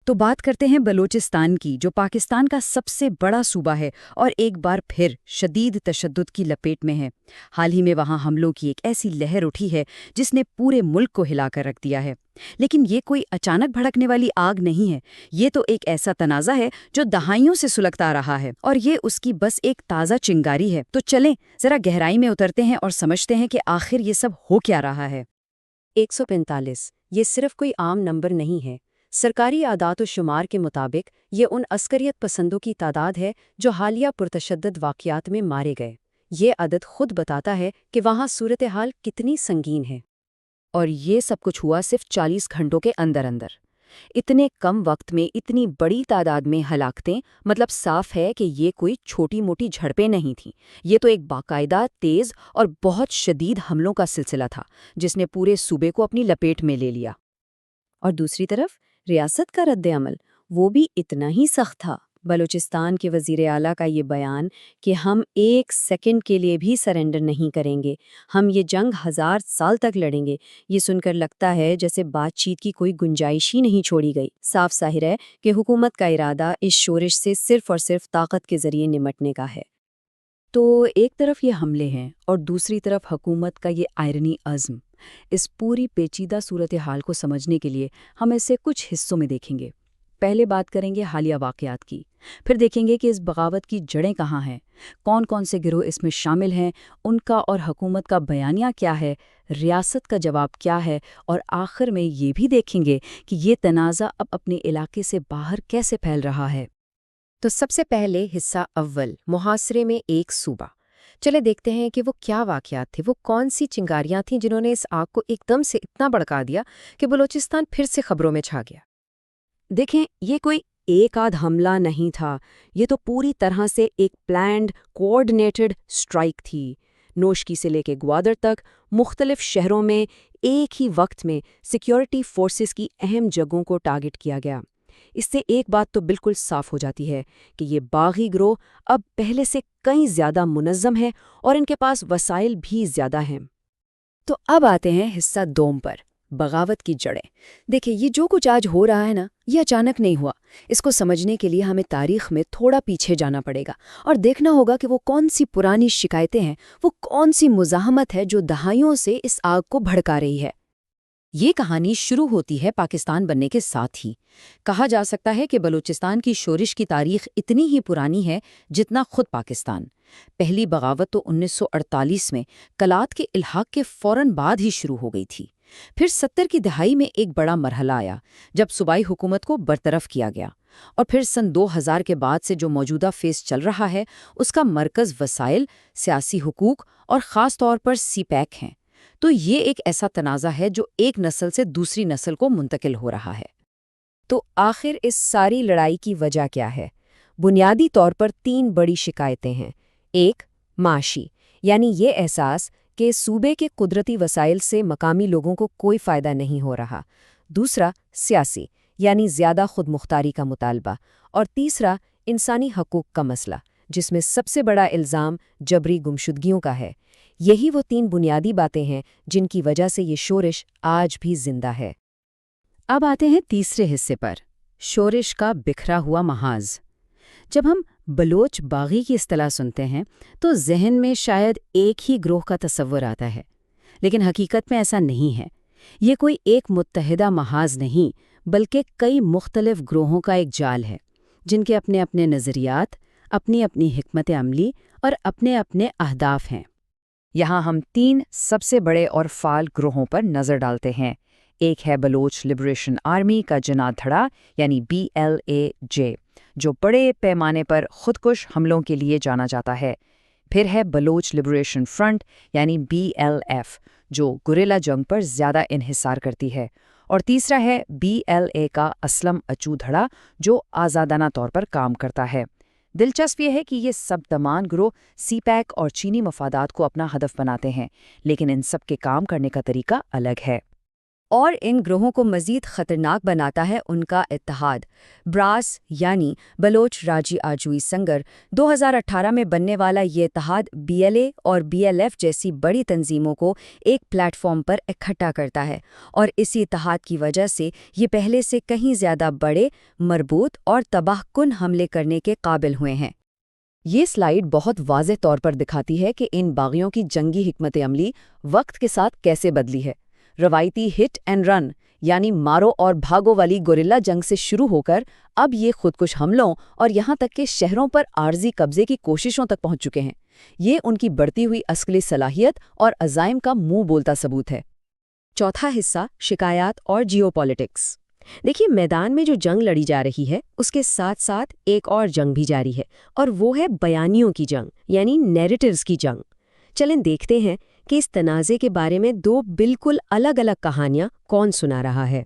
तो बात करते हैं बलूचिस्तान की, जो पाकिस्तान का सबसे बड़ा सूबा है और एक बार फिर शदीद तशद्दुद की लपेट में है। हाल ही में वहाँ हमलों की एक ऐसी लहर उठी है जिसने पूरे मुल्क को हिलाकर रख दिया है। लेकिन ये कोई अचानक भड़कने वाली आग नहीं है, ये तो एक ऐसा तनाज़ा है जो दहाइयों से सुलगता रहा है, और ये उसकी बस एक ताज़ा चिंगारी है। तो चलें ज़रा गहराई में उतरते हैं और समझते हैं कि आखिर ये सब हो क्या रहा है। 145 ये सिर्फ कोई आम नंबर नहीं है। सरकारी आदात व शुमार के मुताबिक ये उन अस्करियत पसंदों की तादाद है जो हालिया पुरतशद्दद वाक़यात में मारे गए। ये अदद खुद बताता है कि वहाँ सूरत हाल कितनी संगीन है। और ये सब कुछ हुआ सिर्फ 40 घंटों के अंदर अंदर। इतने कम वक्त में इतनी बड़ी तादाद में हलाकतें, मतलब साफ है कि ये कोई छोटी मोटी झड़पें नहीं थीं। ये तो एक बाकायदा तेज़ और बहुत शदीद हमलों का सिलसिला था जिसने पूरे सूबे को अपनी लपेट में ले लिया। और दूसरी तरफ रियासत का रद्द-ए-अमल वो भी इतना ही सख्त था। बलूचिस्तान के वज़ीर आला का ये बयान कि हम एक सेकंड के लिए भी सरेंडर नहीं करेंगे, हम ये जंग 1000 साल तक लड़ेंगे, ये सुनकर लगता है जैसे बातचीत की कोई गुंजाइश ही नहीं छोड़ी गई। साफ ज़ाहिर है कि हुकूमत का इरादा इस शोरिश से सिर्फ और सिर्फ ताकत के ज़रिए निमटने का है। तो एक तरफ ये हमले हैं और दूसरी तरफ हुकूमत का ये आयरनी अज़्म। इस पूरी पेचीदा सूरत हाल को समझने के लिए हम इसे कुछ हिस्सों में देखेंगे। पहले बात करेंगे हालिया वाक़यात की, फिर देखेंगे कि इस बगावत की जड़ें कहाँ हैं, कौन कौन से गिरोह इसमें शामिल हैं, उनका और हुकूमत का बयानिया क्या है, रियासत का जवाब क्या है, और आखिर में ये भी देखेंगे कि ये तनाज़ा अब अपने इलाके से बाहर कैसे फैल रहा है। तो सबसे पहले हिस्सा अव्वल, मुहासरे में एक सूबा। चले देखते हैं कि वो क्या वाक़यात थे, वो कौन सी चिंगारियां थीं जिन्होंने इस आग को एकदम से इतना भड़का दिया कि बलूचिस्तान फिर से खबरों में छा गया। देखें, ये कोई एक आध हमला नहीं था, ये तो पूरी तरह से एक प्लान्ड कोऑर्डिनेटेड स्ट्राइक थी। नोशकी से लेके ग्वादर तक मुख्तलिफ शहरों में एक ही वक्त में सिक्योरिटी फोर्सेस की अहम जगहों को टारगेट किया गया। इससे एक बात तो बिल्कुल साफ हो जाती है कि ये बागी गिरोह अब पहले से कई ज़्यादा मुनज़्ज़म है और इनके पास वसाइल भी ज़्यादा हैं। तो अब आते हैं हिस्सा दोम पर, बगावत की जड़ें। देखिए, ये जो कुछ आज हो रहा है ना, ये अचानक नहीं हुआ। इसको समझने के लिए हमें तारीख में थोड़ा पीछे जाना पड़ेगा और देखना होगा कि वो कौन सी पुरानी शिकायतें हैं, वो कौन सी मुज़ाहमत है जो दहाइयों से इस आग को भड़का रही है। ये कहानी शुरू होती है पाकिस्तान बनने के साथ ही। कहा जा सकता है कि बलूचिस्तान की शोरिश की तारीख इतनी ही पुरानी है जितना खुद पाकिस्तान। पहली बगावत तो 1948 में कलात के इल्हाक के फौरन बाद ही शुरू हो गई थी। फिर 70 की दहाई में एक बड़ा मरहला आया जब सूबाई हुकूमत को बरतरफ किया गया, और फिर सन 2000 के बाद से जो मौजूदा फेस चल रहा है उसका मरकज़ वसाइल, सियासी हुकूक और ख़ास तौर पर सीपैक हैं। तो ये एक ऐसा तनाज़ा है जो एक नस्ल से दूसरी नस्ल को मुंतकिल हो रहा है। तो आखिर इस सारी लड़ाई की वजह क्या है? बुनियादी तौर पर 3 बड़ी शिकायतें हैं। एक, माशी, यानी ये एहसास कि सूबे के कुदरती वसाइल से मकामी लोगों को कोई फ़ायदा नहीं हो रहा। दूसरा, सियासी, यानी ज़्यादा खुद मुख्तारी का मुतालबा। और तीसरा, इंसानी हकूक़ का मसला, जिसमें सबसे बड़ा इल्ज़ाम जबरी गुमशुदगियों का है। यही वो 3 बुनियादी बातें हैं जिनकी वजह से ये शोरिश आज भी जिंदा है। अब आते हैं तीसरे हिस्से पर, शोरिश का बिखरा हुआ महाज। जब हम बलोच बागी की इस्तिलाह सुनते हैं तो जहन में शायद एक ही ग्रोह का तस्वर आता है, लेकिन हकीकत में ऐसा नहीं है। ये कोई एक मुत्तहिदा महाज नहीं, बल्कि कई मुख्तलिफ ग्रोहों का एक जाल है जिनके अपने अपने नज़रियात, अपनी अपनी हिकमत अमली और अपने अपने अहदाफ हैं। यहाँ हम 3 सबसे बड़े और फाल ग्रोहों पर नज़र डालते हैं। एक है बलोच लिबरेशन आर्मी का जनाद धड़ा यानी BLAJ, जो बड़े पैमाने पर खुदकुश हमलों के लिए जाना जाता है। फिर है बलोच लिबरेशन फ्रंट यानी BLF, जो गुरिल्ला जंग पर ज़्यादा इन्हिसार करती है। और तीसरा है BLA का असलम अचू धड़ा, जो आज़ादाना तौर पर काम करता है। दिलचस्प ये है कि ये सब तमाम गिरोह सीपैक और चीनी मफादात को अपना हदफ बनाते हैं, लेकिन इन सब के काम करने का तरीका अलग है। اور ان گروہوں کو مزید خطرناک بناتا ہے ان کا اتحاد۔ براس یعنی بلوچ راجی آجوئی سنگر 2018 میں بننے والا یہ اتحاد BLA اور BLF جیسی بڑی تنظیموں کو ایک پلیٹ فارم پر اکٹھا کرتا ہے، اور اسی اتحاد کی وجہ سے یہ پہلے سے کہیں زیادہ بڑے، مربوط اور تباہ کن حملے کرنے کے قابل ہوئے ہیں۔ یہ سلائیڈ بہت واضح طور پر دکھاتی ہے کہ ان باغیوں کی جنگی حکمت عملی وقت کے ساتھ کیسے بدلی ہے۔ روایتی ہٹ اینڈ رن یعنی مارو اور بھاگو والی گوریلا جنگ سے شروع ہو کر اب یہ خودکش حملوں اور یہاں تک کہ شہروں پر عارضی قبضے کی کوششوں تک پہنچ چکے ہیں۔ یہ ان کی بڑھتی ہوئی عسکری صلاحیت اور عزائم کا منہ بولتا ثبوت ہے۔ چوتھا حصہ، شکایات اور جیو پالیٹکس۔ دیکھیے، میدان میں جو جنگ لڑی جا رہی ہے اس کے ساتھ ساتھ ایک اور جنگ بھی جاری ہے، اور وہ ہے بیانیوں کی جنگ، یعنی نیریٹیوز کی جنگ۔ چلیں دیکھتے ہیں کہ اس تنازع کے بارے میں دو بالکل الگ الگ کہانیاں کون سنا رہا ہے۔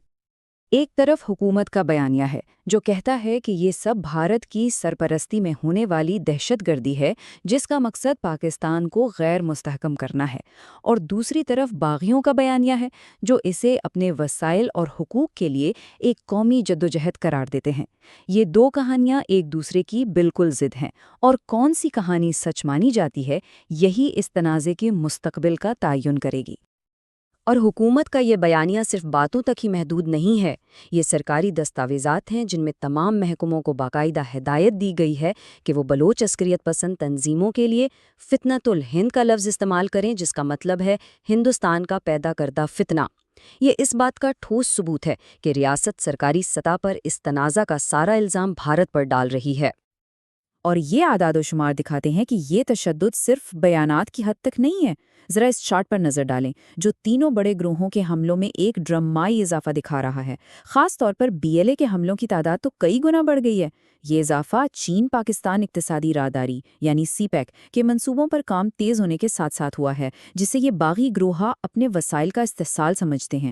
ایک طرف حکومت کا بیانیہ ہے جو کہتا ہے کہ یہ سب بھارت کی سرپرستی میں ہونے والی دہشت گردی ہے جس کا مقصد پاکستان کو غیر مستحکم کرنا ہے، اور دوسری طرف باغیوں کا بیانیہ ہے جو اسے اپنے وسائل اور حقوق کے لیے ایک قومی جدوجہد قرار دیتے ہیں۔ یہ دو کہانیاں ایک دوسرے کی بالکل ضد ہیں، اور کون سی کہانی سچ مانی جاتی ہے یہی اس تنازع کے مستقبل کا تعین کرے گی۔ اور حکومت کا یہ بیانیہ صرف باتوں تک ہی محدود نہیں ہے، یہ سرکاری دستاویزات ہیں جن میں تمام محکموں کو باقاعدہ ہدایت دی گئی ہے کہ وہ بلوچ عسکریت پسند تنظیموں کے لیے فتنۃ الہند کا لفظ استعمال کریں، جس کا مطلب ہے ہندوستان کا پیدا کردہ فتنہ۔ یہ اس بات کا ٹھوس ثبوت ہے کہ ریاست سرکاری سطح پر اس تنازع کا سارا الزام بھارت پر ڈال رہی ہے۔ اور یہ اعداد و شمار دکھاتے ہیں کہ یہ تشدد صرف بیانات کی حد تک نہیں ہے۔ ذرا اس چارٹ پر نظر ڈالیں جو تینوں بڑے گروہوں کے حملوں میں ایک ڈرامائی اضافہ دکھا رہا ہے۔ خاص طور پر BLA کے حملوں کی تعداد تو کئی گنا بڑھ گئی ہے۔ یہ اضافہ چین پاکستان اقتصادی راہداری یعنی CPEC کے منصوبوں پر کام تیز ہونے کے ساتھ ساتھ ہوا ہے، جسے یہ باغی گروہ اپنے وسائل کا استحصال سمجھتے ہیں۔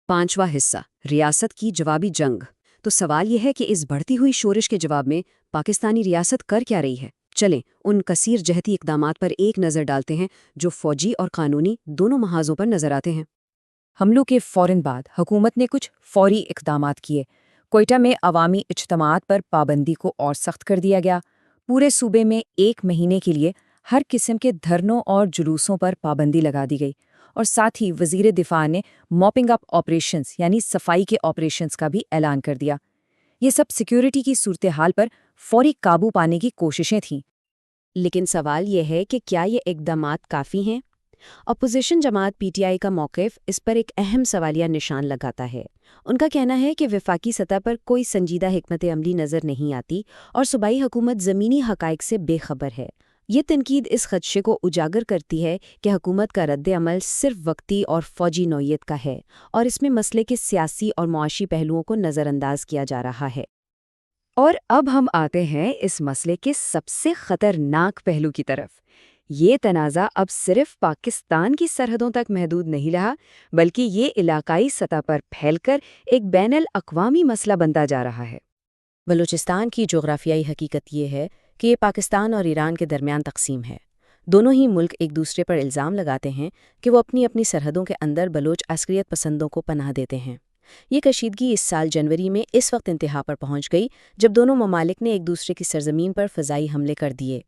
پانچواں حصہ، ریاست کی جوابی جنگ۔ تو سوال یہ ہے کہ اس بڑھتی ہوئی شورش کے جواب میں پاکستانی ریاست کر کیا رہی ہے؟ چلیں ان کثیر جہتی اقدامات پر ایک نظر ڈالتے ہیں جو فوجی اور قانونی دونوں محاذوں پر نظر آتے ہیں۔ حملوں کے فوراً بعد حکومت نے کچھ فوری اقدامات کیے۔ کوئٹہ میں عوامی اجتماعات پر پابندی کو اور سخت کر دیا گیا۔ پورے صوبے میں 1 مہینے کے لیے ہر قسم کے دھرنوں اور جلوسوں پر پابندی لگا دی گئی، اور ساتھ ہی وزیر دفاع نے موپنگ اپ آپریشنز یعنی صفائی کے آپریشنز کا بھی اعلان کر دیا۔ یہ سب سیکیورٹی کی صورتحال پر فوری قابو پانے کی کوششیں تھیں۔ لیکن سوال یہ ہے کہ کیا یہ اقدامات کافی ہیں؟ اپوزیشن جماعت PTI کا موقف اس پر ایک اہم سوالیہ نشان لگاتا ہے۔ ان کا کہنا ہے کہ وفاقی سطح پر کوئی سنجیدہ حکمت عملی نظر نہیں آتی اور صوبائی حکومت زمینی حقائق سے بے خبر ہے۔ یہ تنقید اس خدشے کو اجاگر کرتی ہے کہ حکومت کا رد عمل صرف وقتی اور فوجی نوعیت کا ہے، اور اس میں مسئلے کے سیاسی اور معاشی پہلوؤں کو نظر انداز کیا جا رہا ہے۔ اور اب ہم آتے ہیں اس مسئلے کے سب سے خطرناک پہلو کی طرف۔ یہ تنازع اب صرف پاکستان کی سرحدوں تک محدود نہیں رہا، بلکہ یہ علاقائی سطح پر پھیل کر ایک بین الاقوامی مسئلہ بنتا جا رہا ہے۔ بلوچستان کی جغرافیائی حقیقت یہ ہے کہ یہ پاکستان اور ایران کے درمیان تقسیم ہے۔ دونوں ہی ملک ایک دوسرے پر الزام لگاتے ہیں کہ وہ اپنی اپنی سرحدوں کے اندر بلوچ عسکریت پسندوں کو پناہ دیتے ہیں۔ یہ کشیدگی اس سال جنوری میں اس وقت انتہا پر پہنچ گئی جب دونوں ممالک نے ایک دوسرے کی سرزمین پر فضائی حملے کر دیے،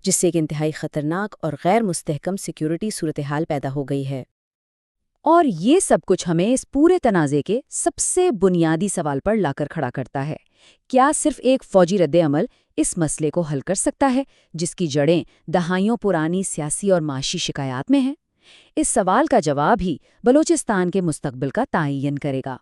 جس سے ایک انتہائی خطرناک اور غیر مستحکم سیکیورٹی صورتحال پیدا ہو گئی ہے۔ اور یہ سب کچھ ہمیں اس پورے تنازع کے سب سے بنیادی سوال پر لا کر کھڑا کرتا ہے۔ کیا صرف ایک فوجی رد عمل اس مسئلے کو حل کر سکتا ہے جس کی جڑیں دہائیوں پرانی سیاسی اور معاشی شکایات میں ہیں؟ اس سوال کا جواب ہی بلوچستان کے مستقبل کا تعین کرے گا۔